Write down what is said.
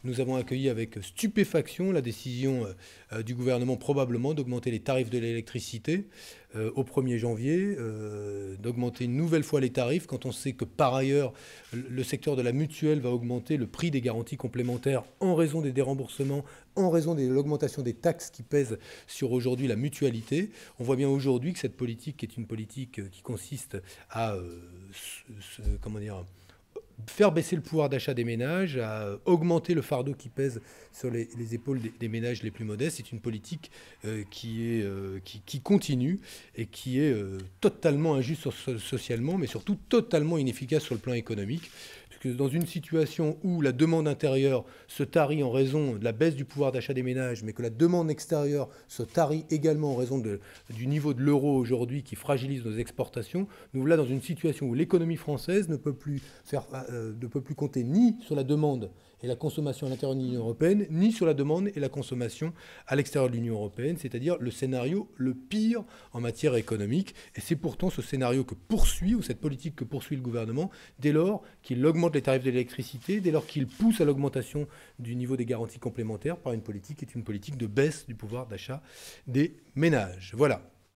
nous avons accueilli avec stupéfaction la décision du gouvernement probablement d'augmenter les tarifs de l'électricité au 1er janvier, d'augmenter une nouvelle fois les tarifs quand on sait que par ailleurs le secteur de la mutuelle va augmenter le prix des garanties complémentaires en raison des déremboursements, en raison de l'augmentation des taxes qui pèsent sur aujourd'hui la mutualité. On voit bien aujourd'hui que cette politique est une politique qui consiste à comment dire, faire baisser le pouvoir d'achat des ménages, à augmenter le fardeau qui pèse sur les épaules des ménages les plus modestes. C'est une politique qui continue et qui est totalement injuste socialement, mais surtout totalement inefficace sur le plan économique. Parce que dans une situation où la demande intérieure se tarit en raison de la baisse du pouvoir d'achat des ménages, mais que la demande extérieure se tarit également en raison du niveau de l'euro aujourd'hui qui fragilise nos exportations, nous voilà dans une situation où l'économie française ne peut plus compter ni sur la demande et la consommation à l'intérieur de l'Union européenne, ni sur la demande et la consommation à l'extérieur de l'Union européenne, c'est-à-dire le scénario le pire en matière économique. Et c'est pourtant ce scénario que poursuit, ou cette politique que poursuit le gouvernement, dès lors qu'il augmente les tarifs de l'électricité, dès lors qu'il pousse à l'augmentation du niveau des garanties complémentaires par une politique qui est une politique de baisse du pouvoir d'achat des ménages. Voilà.